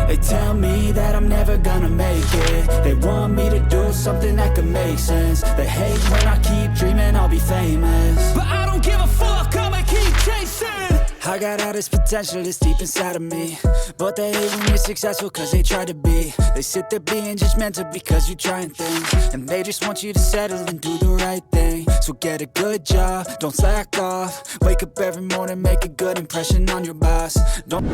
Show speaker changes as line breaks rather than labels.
They tell me that I'm never gonna make it. They want me to do something that could make sense. They hate when I keep dreaming I'll be famous, but I don't give a fuck, I'ma keep chasing. I got all this potential that's deep inside of me, but they hate when you're successful cause they try to be. They sit there being judgmental because you're trying things, and they just want you to settle and do the right thing. So get a good job, don't slack off. Wake up every morning, make a good impression on your boss. Don't